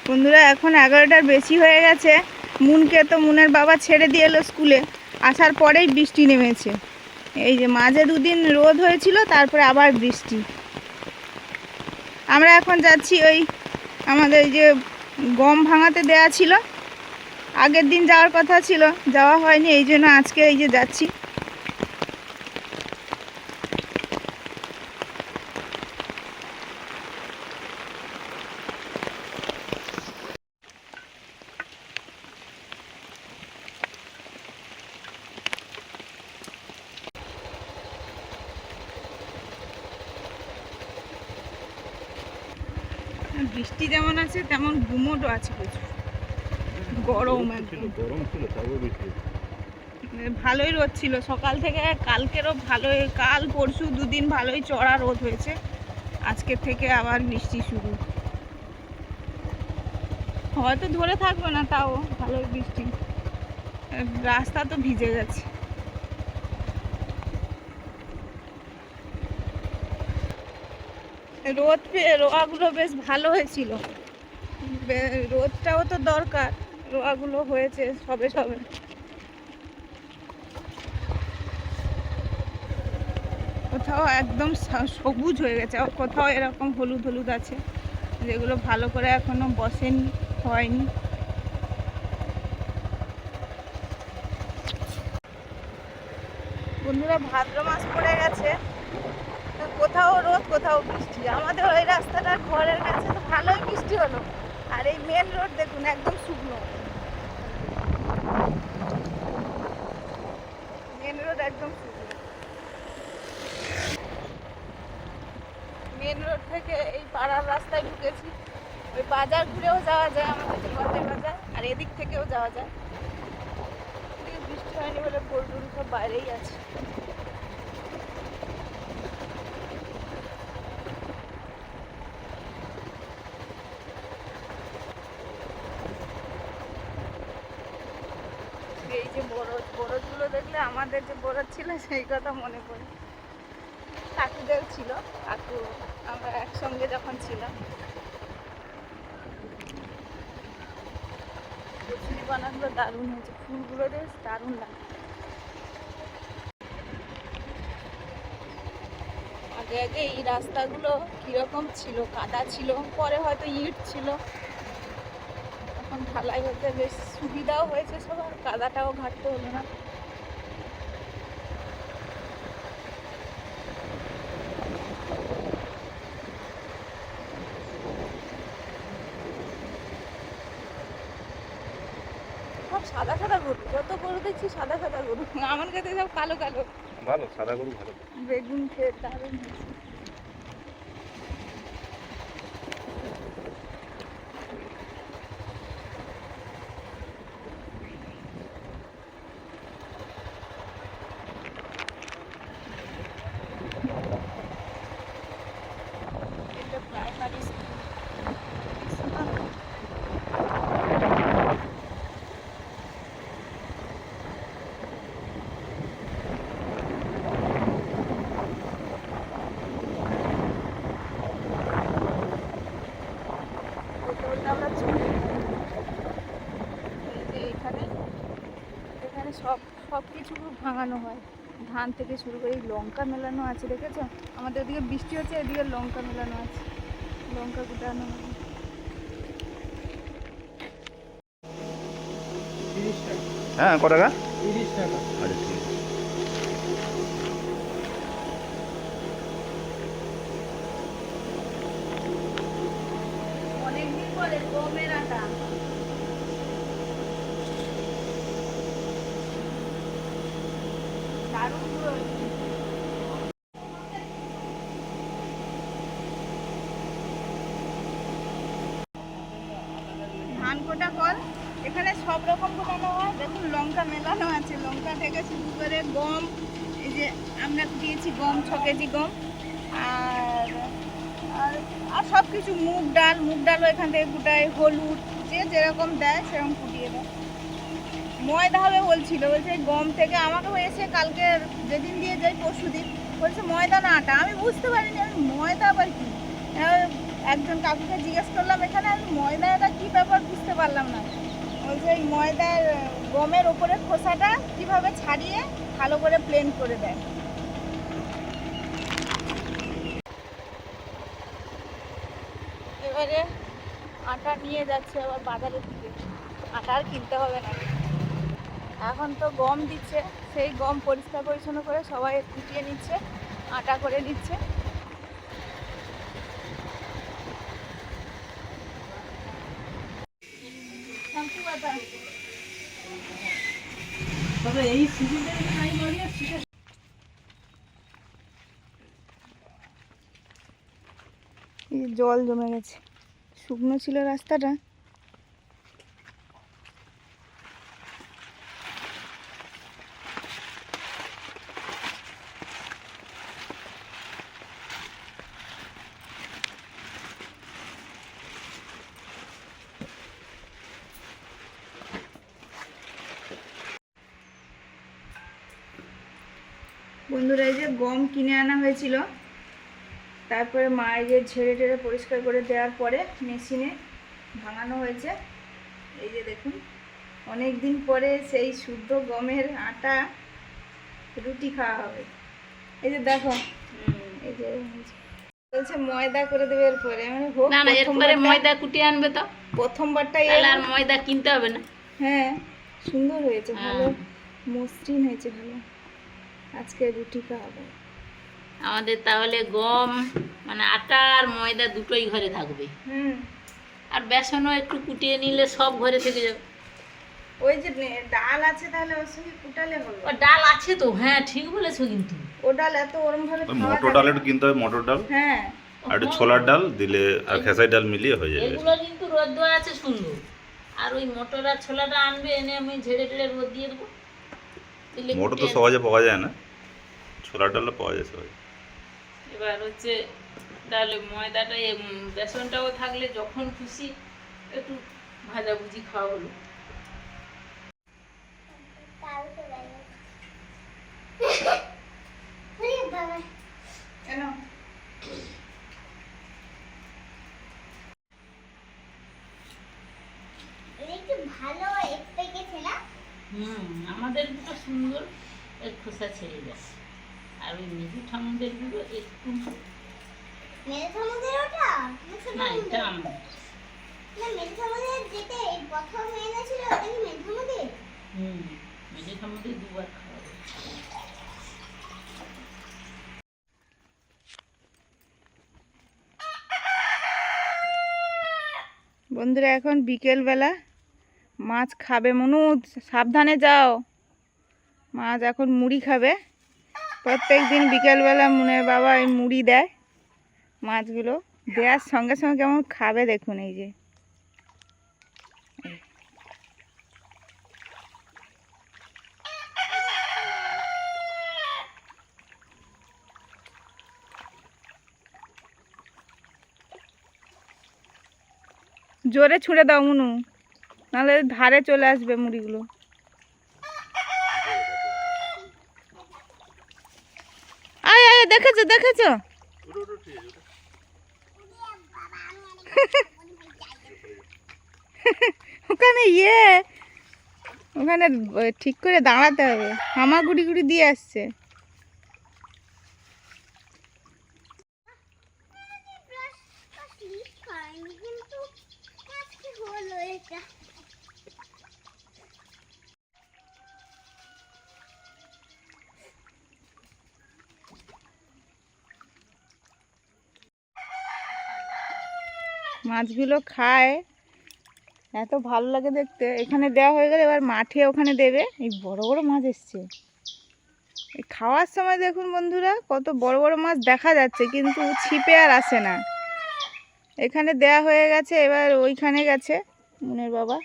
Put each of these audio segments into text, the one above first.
বন্ধুরা এখন 11টার বেশি হয়ে গেছে। মুনকে তো মুনের বাবা ছেড়ে দিয়ে এলো স্কুলে, আসার পরেই বৃষ্টি নেমেছে। এই যে মাঝে দুদিন রোদ হয়েছিল, তারপরে আবার বৃষ্টি। আমরা এখন যাচ্ছি ওই আমাদের যে গম ভাঙাতে দেয়া ছিল, আগের দিন যাওয়ার কথা ছিল, যাওয়া হয়নি, এই জন্য আজকে এই যে যাচ্ছি। বৃষ্টি যেমন আছে তেমন গুমোটও আছে, প্রচুর গরম, গরম ছিল, ভালোই রোদ ছিল সকাল থেকে। কালকেরও ভালোই, কাল পরশু দুদিন ভালোই চড়া রোদ হয়েছে, আজকের থেকে আবার বৃষ্টি শুরু। হয়তো ধরে থাকবে না, তাও ভালোই বৃষ্টি, রাস্তা তো ভিজে গেছে। রোদ পেয়ে রোয়াগুলো বেশ ভালো হয়েছিল, রোদটাও তো দরকার, রোয়াগুলো হয়েছে সবে সবে। কোথাও একদম সবুজ হয়ে গেছে, কোথাও এরকম হলুদ হলুদ আছে, যেগুলো ভালো করে এখনো বসেনি, হয়নি। বন্ধুরা ভাদ্র মাস পড়ে গেছে, কোথাও রোদ কোথাও বৃষ্টি। আমাদের ওই রাস্তাটার ঘরের কাছে তো ভালোই বৃষ্টি হলো, আর এই মেন রোড দেখুন একদম শুকনো, মেন রোড একদম শুকনো। মেন রোড থেকে এই পাড়ার রাস্তায় ঢুকেছি, ওই বাজার ঘুরেও যাওয়া যায়, আমাদের যে গঞ্জের বাজার, আর এদিক থেকেও যাওয়া যায়। বৃষ্টি হয়নি বলে গরুর সব বাইরেই আছে। এই যে বরজগুলো দেখলে আমাদের যে বরজ ছিল সেই কথা মনে পড়ে। কাকুদের ছিল, কাকু আমরা একসঙ্গে যখন ছিলাম। কচুরি বানাগুলো দারুণ হয়েছে, ফুলগুলো বেশ দারুণ লাগে। আগে আগে এই রাস্তাগুলো কিরকম ছিল, কাদা ছিল, পরে হয়তো ইট ছিল, এখন ঢালাই হতে বেশ সুবিধাও হয়েছে সবার, কাদাটাও ঘাটতে হলো না। সব সাদা সাদা গরু, যত গরু দেখছি সাদা সাদা গরু, আমার কাছে সব কালো কালো। ভালো, সাদা গরু ভালো। বেগুন খেয়ে দারুণ হয়েছে। এটা প্রাইমারি স্কুল। এখানে সব কিছু ভাঙানো হয়, ধান থেকে শুরু করে লঙ্কা মেলানো আছে, দেখেছো? আমাদের ওদিকে বৃষ্টি হচ্ছে, এদিকে লঙ্কা মেলানো আছে, লঙ্কা গুটানো হয়। হ্যাঁ, কত টাকা? 30 টাকা। আচ্ছা, ঠিক আছে। অনেকদিন পরে গমের আটা, দারুণ পুরো। ধান কোটা কল, এখানে সব রকম কোটানো হয়। দেখুন লঙ্কা মেলানো আছে, লঙ্কা থেকে শুরু করে গম, এই যে আমরা দিয়েছি গম, 6 কেজি গম, আর আর আর সব কিছু, মুগ ডালও এখান থেকে কুটায়, হলুদ, যে যেরকম দেয় সেরকম কুটিয়ে দেয়। ময়দা হবে বলছিল, বলছে গম থেকে। আমাকেও এসে কালকে যেদিন দিয়ে যাই পরশু দিন বলছে ময়দা না আটা, আমি বুঝতে পারিনি আমি ময়দা আবার কি। একজন কাকুকে জিজ্ঞেস করলাম এখানে, আমি ময়দাটা কি ব্যাপার বুঝতে পারলাম না। ওই যে এই ময়দার গমের ওপরে খোসাটা কিভাবে ছাড়িয়ে ভালো করে প্লেন করে দেয়। এবারে আটা নিয়ে যাচ্ছে আবার বাজারের দিকে। আটা আর কিনতে হবে না, এখন তো গম দিচ্ছে, সেই গম পরিষ্কার পরিচ্ছন্ন করে সবাই কুটিয়ে নিচ্ছে, আটা করে নিচ্ছে। এই জল জমে গেছে, শুকনো ছিল রাস্তাটা। বন্ধুরা, এই যে গম কিনে আনা হয়েছিল, তারপরে মা এই যে ঝেড়ে টেড়ে পরিষ্কার করে দেওয়ার পরে মেশিনে ভাঙানো হয়েছে। এই যে দেখুন, অনেক দিন পরে সেই শুদ্ধ গমের আটা রুটি খাওয়া হবে। এই যে দেখো, এই যে বলছে ময়দা করে দেবে এরপরে, মানে হোক না না, এরপরে ময়দা কুটিয়ে আনবে তো, প্রথমবারটাই তাহলে আর ময়দা কিনতে হবে না। হ্যাঁ, সুন্দর হয়েছে, ভালো মসৃণ হয়েছে, ভালো। আজকে রুটি খাওয়াবো আমাদের তাহলে গম মানে আটা আর ময়দা দুটোই ঘরে থাকবে। আর বেসনও একটু কুটিয়ে নিলে সব ঘরে থেকে যাবে। ওই যে ডাল আছে, তাহলে ওর সঙ্গে কুটালে হবে। ও ডাল আছে তো, হ্যাঁ ঠিক বলেছো, কিন্তু ও ডাল এত ওরম ভাবে মটর ডাল একটু কিনতে হবে, মটর ডাল হ্যাঁ, আর একটু ছোলার ডাল দিলে আর খেসারি ডাল মিলিয়ে হয়ে যাবে। এগুলো কিন্তু রোদ দেওয়া আছে সুন্দর। আর ওই মটর আর ছোলাটা আনবে, এনে আমি ঝেড়ে টেড়ে রোদ দিয়ে দেবো। দিলে মটর তো কুটিয়ে- সহজে পাওয়া যায় না, ছোলার ডালও পাওয়া যায় সহজে। এবার হচ্ছে তাহলে ময়দাটা বেসনটাও থাকলে যখন খুশি একটু ভাজাভুজি খাওয়া হলো। কেন আমাদের দুটো সুন্দর এর খোসা ছেড়ে যায়। আর ওই মেজু ঠাকুরদের গুলো একটু না, এটা আমার মেজু ঠাকুরদের দুবার খাওয়াবে। বন্ধুরা, এখন বিকেল বেলা, মাছ খাবে মনু, সাবধানে যাও। মাছ এখন মুড়ি খাবে। প্রত্যেক দিন বিকেলবেলা মুনের বাবা এই মুড়ি দেয় মাছগুলো, দেওয়ার সঙ্গে সঙ্গে কেমন খাবে দেখুন। এই যে জোরে ছুঁড়ে দাও মুনু, নাহলে ধারে চলে আসবে মুড়িগুলো। আয় আয়, দেখেছো দেখেছো, ওখানে ওখানে ঠিক করে দাঁড়াতে হবে, হামা গুড়ি গুড়ি দিয়ে আসছে। মাছগুলো খায়, এত ভালো লাগে দেখতে। এখানে দেওয়া হয়ে গেলে এবার মাঠে ওখানে দেবে। এই বড় বড় মাছ এসছে, এই খাওয়ার সময় দেখুন বন্ধুরা, কত বড় বড় মাছ দেখা যাচ্ছে, কিন্তু ছিপে আর আসে না। এখানে দেয়া হয়ে গেছে, এবার ওইখানে গেছে মুনের বাবা।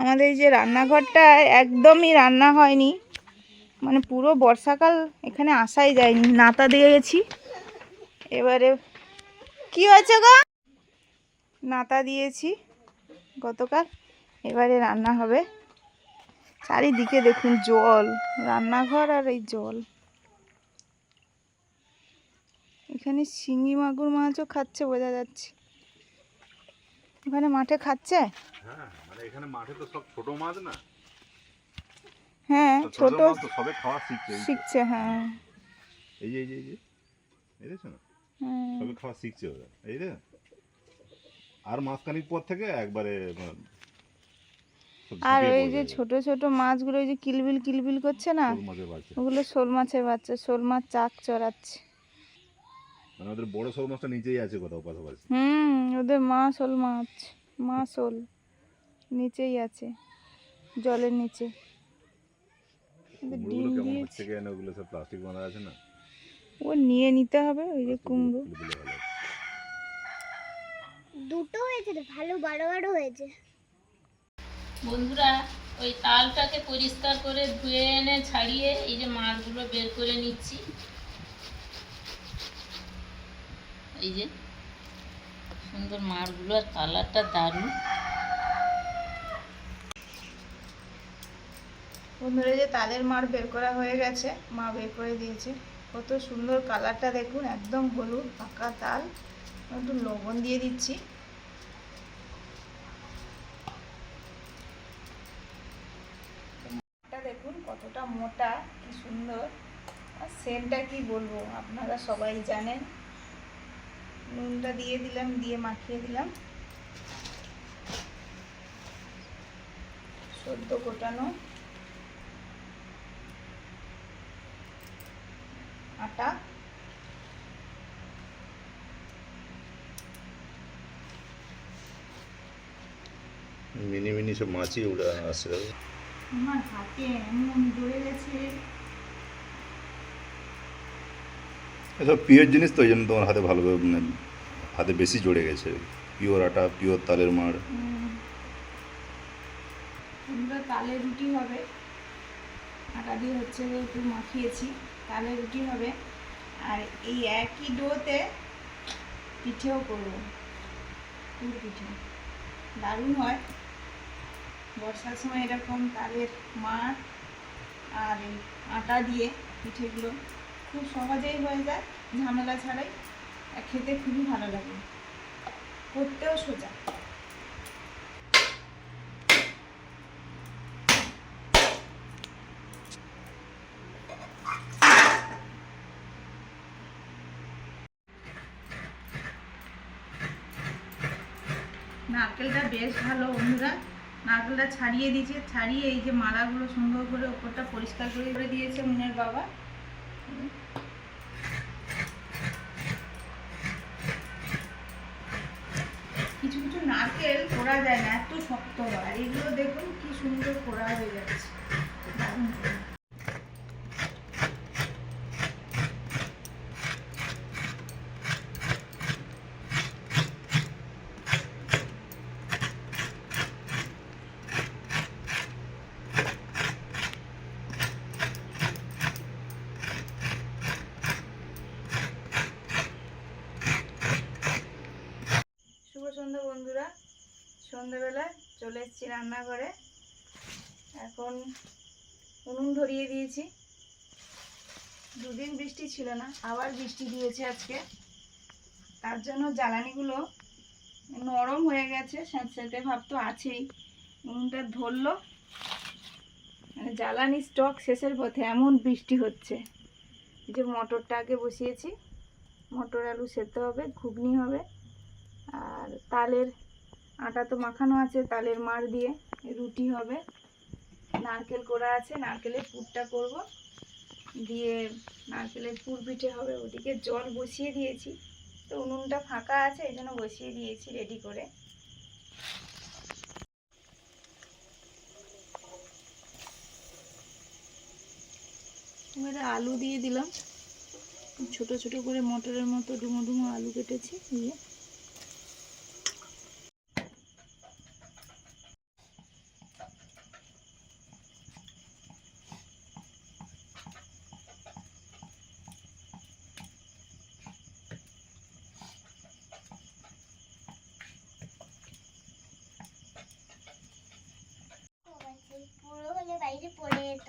আমাদের এই যে রান্নাঘরটা একদমই রান্না হয়নি, মানে পুরো বর্ষাকাল এখানে আসাই যায়নি, নাতা দিয়ে গেছি। এবারে কি হয়েছে গো, নাতা দিয়েছি গতকাল, এবারে রান্না হবে। চারিদিকে দেখুন জল, রান্নাঘর আর এই জল। এখানে শিঙি মাগুর মাছও খাচ্ছে বোঝা যাচ্ছে। ওখানে মাঠে খাচ্ছে। হ্যাঁ মানে এখানে মাঠে তো সব ছোট মাছ না, হ্যাঁ ছোট মাছ তো সবে খাওয়া শিখছে। শিখছে। হ্যাঁ এই যে এই যে এই যে এই দেখছো না, হ্যাঁ। সবে খাওয়া শিখছে ওরা। এই রে আর মাঝখানিক পর থেকে একবারে সব আর ঝুঁকে ওই পড়বে। যে ছোট ছোট মাছগুলো ওই যে কিলবিল কিলবিল করছে না, শোল মাছের বাচ্চা, ওগুলো শোল মাছের বাচ্চা। শোল মাছ চাক চড়াচ্ছে। মানে ওদের বড় শোল মাছটা নিচেই আছে কোথাও পাশাপাশি। ওদের মা শোল মাছ, মা শোল নিচেই আছে, জলের নিচে। ওদের ডিম কুমড়োগুলো কেমন দিয়েছে। হচ্ছে কেন, ওগুলো সব প্লাস্টিক বাঁধা আছে না, ও নিয়ে নিতে হবে। ওই যে কুমড়ো ফুলগুলো ভালো আছে। দুটো হয়েছে রে, ভালো বড় বড় হয়েছে। বন্ধুরা ওই তালটাকে পরিষ্কার করে ধুয়ে এনে ছাড়িয়ে এই যে মাছগুলো বের করে নিচ্ছি। এই যে সুন্দর মাছগুলো, আর কালারটা দারুণ। বন্ধুরা যে তালের মাড় বের করা হয়ে গেছে, মা বের করে দিয়েছে। কত সুন্দর কালারটা দেখুন, একদম হলুদ পাকা তাল। একটু লবণ দিয়ে দিচ্ছি। দেখুন কতটা মোটা, কি সুন্দর, আর সেন্টটা কি বলবো, আপনারা সবাই জানেন। নুনটা দিয়ে দিলাম, দিয়ে মাখিয়ে দিলাম। সদ্য কোটানো আটা, মিনি মিনি সব মাছই উড়ে আসছে। আমার হাতে এমন জড়ে গেছে। এসব পিওর জিনিস তো, ওই জন্য তোমার হাতে ভালোভাবে মানে হাতে বেশি জড়ে গেছে। পিওর আটা, পিওর তালের মাড়। তালের রুটি হবে, আটা দিয়ে হচ্ছে একটু মাখিয়েছি, তালের রুটি হবে। আর এই একই ডোতে পিঠেও করবো, গুড় পিঠে দারুণ হয়। বর্ষার সময় এরকম তালের মাড় আর এই আটা দিয়ে পিঠেগুলো খুব সহজেই হয়ে যায়, ঝামেলা ছাড়াই। আর খেতে খুবই ভালো লাগে, করতেও সোজা। নারকেলটা বেশ ভালো বন্ধুরা, নারকেলটা ছাড়িয়ে দিয়েছে। ছাড়িয়ে এই যে মালাগুলো সুন্দর করে ওপরটা পরিষ্কার করে দিয়েছে মুনের বাবা। কিছু কিছু নারকেল কোড়া যায় না, এত শক্ত হয়। আর এগুলো দেখুন কি সুন্দর কোড়া হয়ে যাচ্ছে, দারুণ করে। শুভ সন্ধ্যা বন্ধুরা, সন্ধ্যাবেলায় চলে এসেছি রান্নাঘরে। এখন উনুন ধরিয়ে দিয়েছি। দুদিন বৃষ্টি ছিল না, আবার বৃষ্টি দিয়েছে আজকে। তার জন্য জ্বালানিগুলো নরম হয়ে গেছে, স্যাঁতস্যাঁতে ভাব তো আছেই। উনুনটা ধরলো, মানে জ্বালানি স্টক শেষের পথে, এমন বৃষ্টি হচ্ছে। যে মটরটা আগে বসিয়েছি, মটর আলু সেদ্ধ হবে, ঘুগনি হবে। আর তালের আটা তো মাখানো আছে, তালের মাড় দিয়ে রুটি হবে। নারকেল কোড়া আছে, নারকেলের পুরটা করব, দিয়ে নারকেলের পুর পিঠে হবে। ওদিকে জল বসিয়ে দিয়েছি, তো উনুনটা ফাঁকা আছে, এই জন্য বসিয়ে দিয়েছি রেডি করে। এবারে আলু দিয়ে দিলাম, ছোট ছোট করে মটরের মতো ডুমো ডুমো আলু কেটেছি দিয়ে। পুরো হলে বাইরে পড়ে যেত।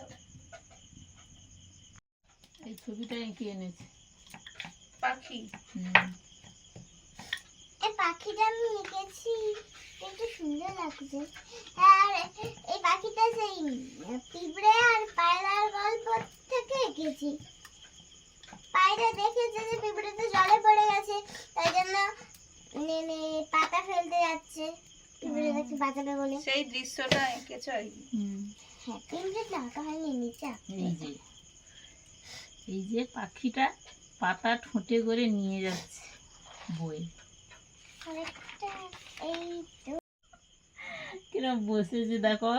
এই ছবিটা এঁকে এনেছি। পাখি। এই পাখিটা আমি এঁকেছি, একটু সুন্দর লাগছে। আর এই পাখিটা সেই পিঁপড়ে আর পায়রার গল্প থেকে এঁকেছি। পায়রা দেখেছে যে পিঁপড়েটা জলে পড়ে গেছে, তাই জন্য পাতা ফেলতে যাচ্ছে পিঁপড়েটাকে বাঁচাবে বলে। সেই দৃশ্যটা এঁকেছো আর কি। হ্যাঁ, পিঁপড়েটা আঁকা হয়নি, নিচে আঁকা। এই যে পাখিটা পাতা ঠোঁটে করে নিয়ে যাচ্ছে বই। আরেকটা এই তো কিরম বসেছে দেখো,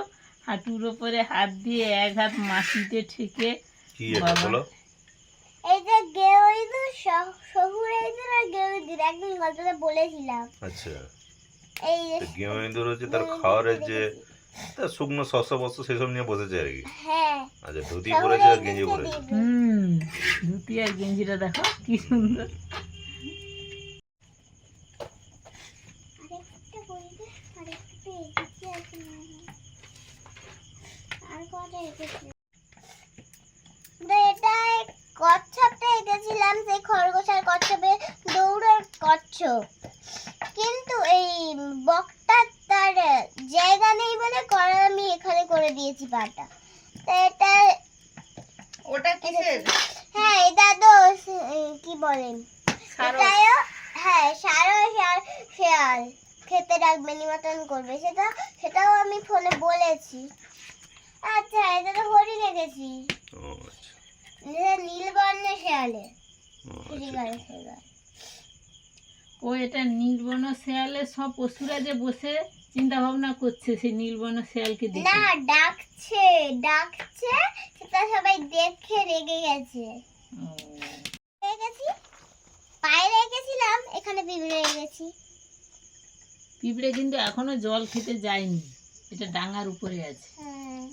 হাঁটুর ওপরে হাত দিয়ে এক হাত মাটিতে ঠেকে। কি এটা বলো? এই যে গেউইদুর শহুরেইদুর আর গেউইদুর একদিন গল্পটা বলেছিলাম। আচ্ছা, এই যে গেঁয়ো হচ্ছে তার খাওয়ারের যে তার শুকনো শস্য বস্ত সেসব নিয়ে বসেছে আর কি। হ্যাঁ, আচ্ছা, ধুতি পরেছে আর গেঞ্জি পরেছে। ধুতি আর গেঞ্জিটা দেখো কি সুন্দর। আরেকটা বলবে, আরেকটা এঁকেছি আছে না, আর কটা এঁকেছি। এটা কচ্ছপটা এঁকেছিলাম, সেই খরগোশ আর কচ্ছপের দৌড়ের কচ্ছপ, কিন্তু এই বকটা তার জায়গা নেই বলে আমি এখানে করে দিয়েছি পাটা। তো এটা ওটা কিসের? হ্যাঁ, এটা তো কি বলেন, এটাও হ্যাঁ শেয়াল খেতে রাখবে, নিমন্ত্রণ করবে, সেটাও আমি ফোনে বলেছি। আচ্ছা, এটা তো হরিণ রেখেছি, ও আচ্ছা, নীলবর্ণের শেয়ালে। ও ঠিক আচ্ছা। আছে, ও এটা নীলবর্ণ শেয়ালে সব পশুরা যে বসে চিন্তা ভাবনা করছে সেই নীলবর্ণ শেয়ালকে দেখে। না, ডাকছে সেটা সবাই দেখে রেগে গেছে। ও, রেগেছি, পায়ে রেখেছিলাম, এখানে পিঁপড়ে রেখেছি। পিঁপড়ে কিন্তু এখনো জল খেতে যায়নি, এটা ডাঙার উপরে আছে। হ্যাঁ,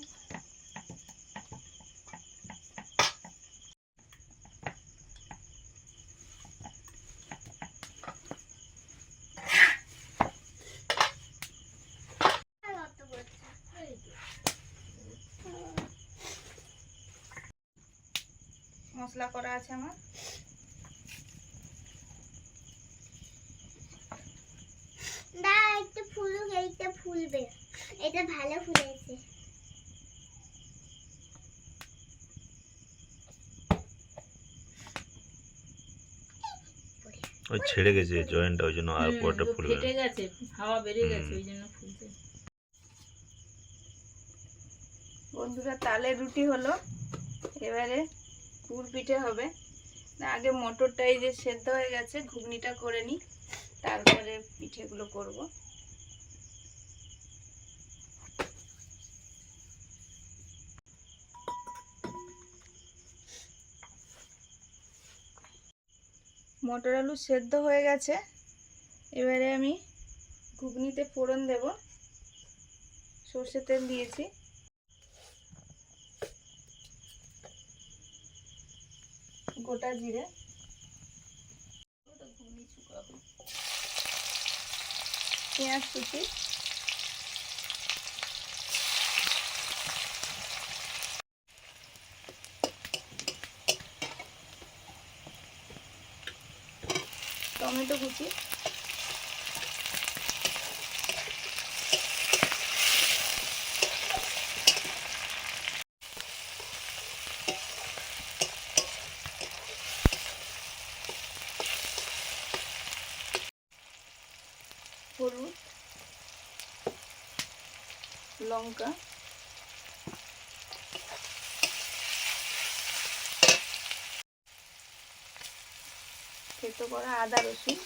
মশলা করা আছে আমার। না, একটু ফুলুক, এইটা ফুলবে, এটা ভালো ফুলেছে। ওই ছেড়ে গেছে জয়েন্টটা, ওই জন্য আর পরটা তো ফুলবে ফেটে না। গেছে, হাওয়া বেরিয়ে গেছে ওই জন্য ফুলছে। বন্ধুরা, তালের রুটি হলো, এবারে পুর পিঠে হবে। না, আগে মটরটা এই যে সেদ্ধ হয়ে গেছে, ঘুগনিটা করে নিই, তারপরে পিঠেগুলো করব। মটর আলু সেদ্ধ হয়ে গেছে, এবারে আমি ঘুগনিতে ফোড়ন দেব। সর্ষে তেল দিয়েছি, গোটা জিরে, পেঁয়াজ কুচি, টমেটো কুচি, হলুদ, লঙ্কা, থেতো করা আদা রসুন,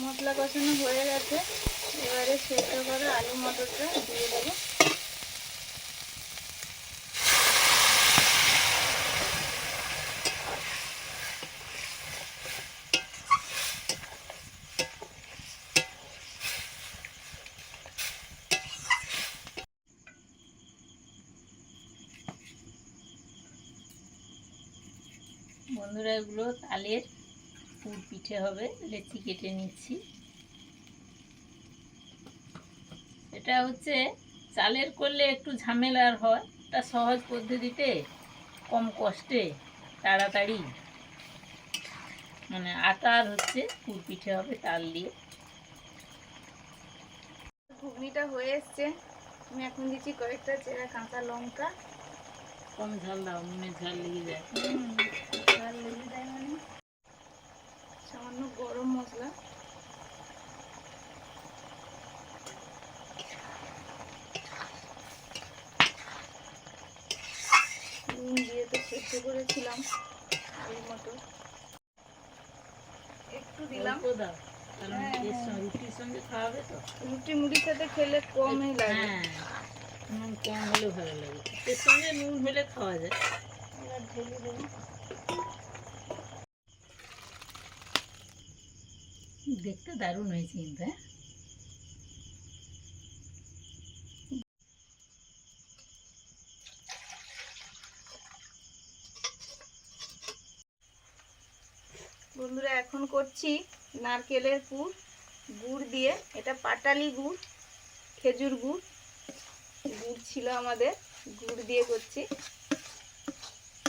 মশলা কষানো হয়ে গেছে, এবারে সেদ্ধ করা আলু মটরটা দিয়ে দেবো। বন্ধুরা এগুলো তালের পুর পিঠে হবে, লেচি কেটে নিচ্ছি। এটা হচ্ছে চালের করলে একটু ঝামেলার হয়, এটা সহজ পদ্ধতিতে কম কষ্টে তাড়াতাড়ি মানে আটার হচ্ছে পুর পিঠে হবে তাল দিয়ে। ঘুগনিটা হয়ে এসছে, আমি এখন দিচ্ছি কয়েকটা চেরা কাঁচা লঙ্কা। কম ঝাল দাও, নুনের ঝাল লেগে যায়। ঝাল লেগে যায় মানে সামান্য গরম মশলা, নুন দিয়ে তো সেদ্ধ করেছিলাম আলু মটর, একটু দিলাম। অল্প দাও, কারণ এর সঙ্গে রুটির সঙ্গে খাওয়াবে তো। রুটি মুড়ির সাথে খেলে কমই লাগে। হ্যাঁ, নুন কম হলে ভালো লাগে, এর সঙ্গে নুন হলে খাওয়া যায়। এবার ঢেলে দেবো। দেখতে দারুণ হয়েছে কিন্তু। হ্যাঁ, বন্ধুরা এখন করছি নারকেলের পুর গুড় দিয়ে। এটা পাটালি গুড়, খেজুর গুড়, গুড় ছিল আমাদের, গুড় দিয়ে করছি।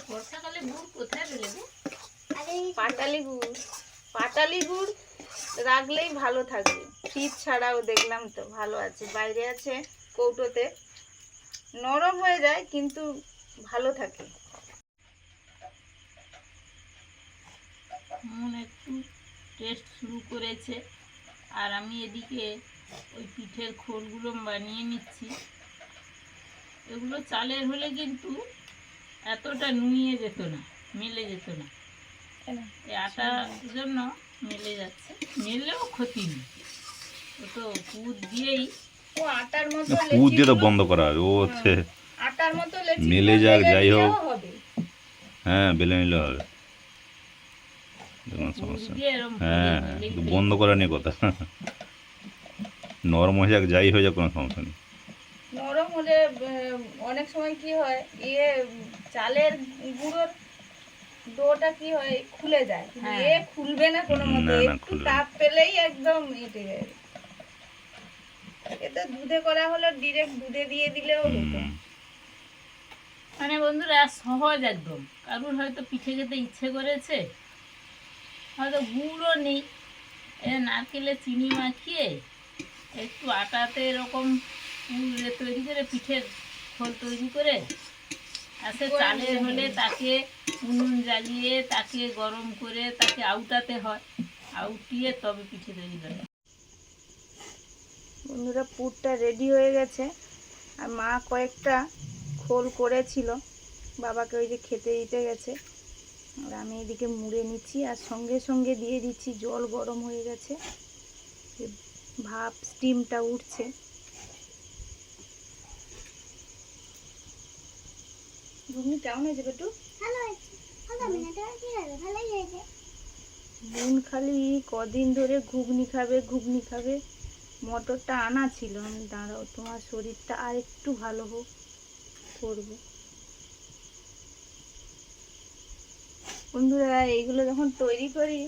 বর্ষাকালে গুড় কোথায় পেলে গো? পাটালি গুড়, পাটালি গুড় রাখলেই ভালো থাকবে। ফ্রিজ ছাড়াও দেখলাম তো ভালো আছে, বাইরে আছে কৌটোতে, নরম হয়ে যায় কিন্তু ভালো থাকে। মন একটু টেস্ট শুরু করেছে, আর আমি এদিকে ওই পিঠের খোলগুলো বানিয়ে নিচ্ছি। এগুলো চালের হলে কিন্তু এতটা নুয়ে যেত না, মেলে যেত না। এই আটার জন্য মেলে যাচ্ছে, মেলেও ক্ষতি নেই, ও তো পুর দিয়েই। ও আটার মতো পুর দিয়ে তো লেচিগুলো- বন্ধ করা হবে, ও হচ্ছে আটার মতো লেচি মেলে যাক, যাই হোক। হবে। হ্যাঁ বেলে নিলে হবে, কোনো পুর সমস্যা নেই। দিয়ে এরম হ্যাঁ মেলে কিন্তু গেলেই বন্ধ করা নিয়ে কথা। নরম হয়ে যাক, যাই হয়ে যাক, কোনো সমস্যা নেই। নরম হলে অনেক সময় কি হয়, চালের গুঁড়োর ডোটা কি হয় খুলে যায়, কিন্তু হ্যাঁ। খুলবে না কোনো মতে, না, না, একটু খুলবে না। তাপ পেলেই একদম এটে যাবে। এটা দুধে করা হলো, ডিরেক্ট দুধে দিয়ে দিলেও হতো। হুম, মানে বন্ধুরা সহজ একদম। কারুর হয়তো পিঠে খেতে ইচ্ছে করেছে, হয়তো গুড়ও নেই, নারকেলে চিনি মাখিয়ে একটু আটাতে এরকম পুর তৈরি করে পিঠের খোল তৈরি করে, আসে চালের হলে তাকে উনুন জ্বালিয়ে তাকে গরম করে তাকে আউটাতে হয়, আউটিয়ে তবে পিঠে তৈরি করে। বন্ধুরা পুরটা রেডি হয়ে গেছে, আর মা কয়েকটা খোল করেছিল, বাবাকে ওই যে খেতে দিতে গেছে, আর আমি এদিকে মুড়ে নিচ্ছি, আর সঙ্গে সঙ্গে দিয়ে দিচ্ছি জল, গরম হয়ে গেছে, ভাপ স্টিমটা উঠছে। ঘুগনি কেমন হয়েছে বেটু? ভালো হয়েছে, ভালো মিনাটা কি হবে, ভালোই হয়েছে। বোন খালি কদিন ধরে ঘুগনি খাবে ঘুগনি খাবে, মটরটা আনা ছিল, আমি দাঁড়াও তোমার শরীরটা আর একটু ভালো হোক, করবো। বন্ধুরা এইগুলো যখন তৈরি করি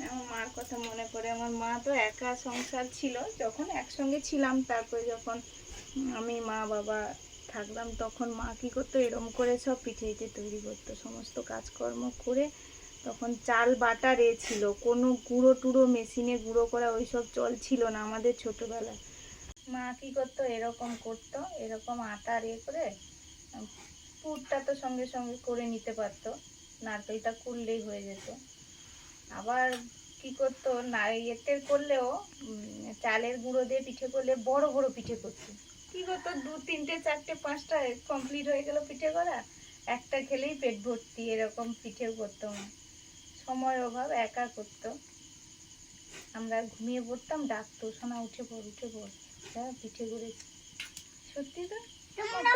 আমার মার কথা মনে পড়ে। আমার মা তো একা সংসার ছিল, যখন একসঙ্গে ছিলাম, তারপরে যখন আমি মা বাবা থাকলাম, তখন মা কী করতো, এরম করে সব পিঠে পিঠে তৈরি করতো, সমস্ত কাজকর্ম করে। তখন চাল বাটা ছিল, কোনো গুঁড়ো টুড়ো মেশিনে গুঁড়ো করা ওইসব চল ছিল না আমাদের ছোটোবেলায়। মা কী করতো, এরকম করতো, এরকম আটা করে পুরটা তো সঙ্গে সঙ্গে করে নিতে পারতো, নারকেলটা কুড়লেই হয়ে যেত। আবার কি করতো, না এতে করলেও চালের গুঁড়ো দিয়ে পিঠে করলে বড় বড় পিঠে করতো। কি করতো, 2, 3, 4, 5টা কমপ্লিট হয়ে গেল পিঠে করা, একটা খেলেই পেট ভর্তি, এরকম পিঠেও করতো মা। সময় অভাব, একা করতো, আমরা ঘুমিয়ে পড়তাম, ডাকতো, সোনা উঠে পড় উঠে পড়, হ্যাঁ পিঠে করেছি। সত্যি তো,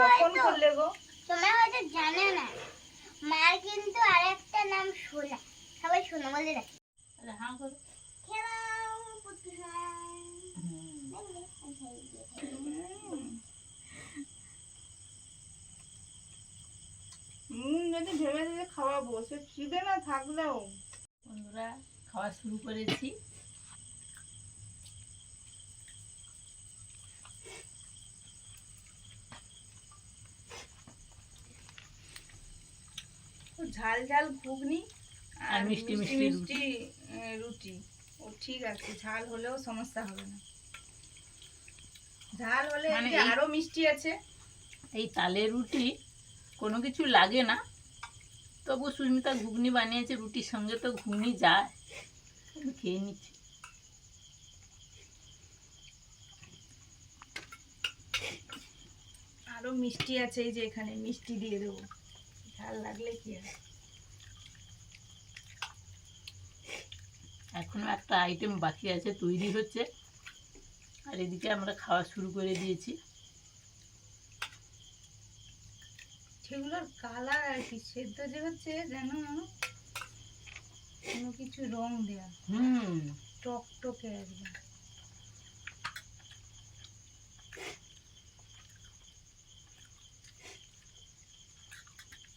কখন করলে গো? তোমরা হয়তো জানো না, মার কিন্তু আরেকটা নাম সোনা, সবাই সোনা বলে ডাকে। আরে হ্যাঁ করো। খেলাও পুতুল নুন যদি যদি ভেবেছি যে খাওয়াবো, সে খিদে না থাকলেও। বন্ধুরা খাওয়া শুরু করেছি। ঝাল ঝাল ঘুগনি আর মিষ্টি মিষ্টি মিষ্টি রুটি। ও ঠিক আছে, ঝাল হলেও সমস্যা হবে না। ঝাল হলে মানে এই যে এই- আরো মিষ্টি আছে। এই তালের রুটি কোনো কিছু লাগে না, তবু সুস্মিতা ঘুগনি বানিয়েছে, রুটির সঙ্গে তো ঘুগনি যায়। আমি খেয়ে নিচ্ছি। আরো মিষ্টি আছে, এই যে এখানে মিষ্টি দিয়ে দেবো, ঝাল লাগলে কি হয়। এখনো একটা আইটেম বাকি আছে, তৈরি হচ্ছে। আর এদিকে আমরা খাওয়া শুরু করে দিয়েছি। সেগুলোর কালার আর কি, সেদ্ধ যে হচ্ছে যেন কোনো কিছু রং দেয়া, টকটকে একদম।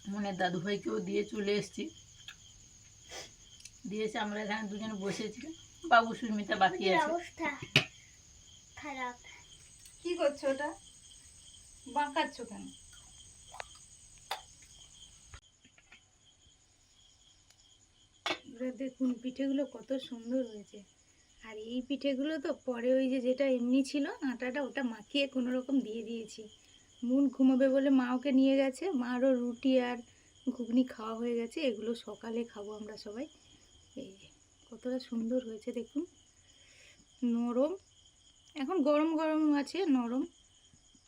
মনে দাদুভাইকেও দিয়ে চলে এসেছি, দিয়েছে। আমরা এখানে দুজনে বসেছি, বাবু সুস্মিতা বাকি ওদের আছে। অবস্থা খারাপ। কি করছো ওটা, বাঁকাচ্ছ কেন? এবার দেখুন পিঠেগুলো কত সুন্দর হয়েছে। আর এই পিঠেগুলো তো পরে ওই যে যেটা এমনি ছিল আটাটা, ওটা মাখিয়ে কোনো রকম দিয়ে দিয়েছি। মুন ঘুমাবে বলে মা ওকে নিয়ে গেছে, মারও রুটি আর ঘুগনি খাওয়া হয়ে গেছে। এগুলো সকালে খাবো আমরা সবাই। এই যে কতটা সুন্দর হয়েছে দেখুন, নরম, এখন গরম গরম আছে, নরম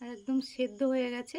আর একদম সেদ্ধ হয়ে গেছে।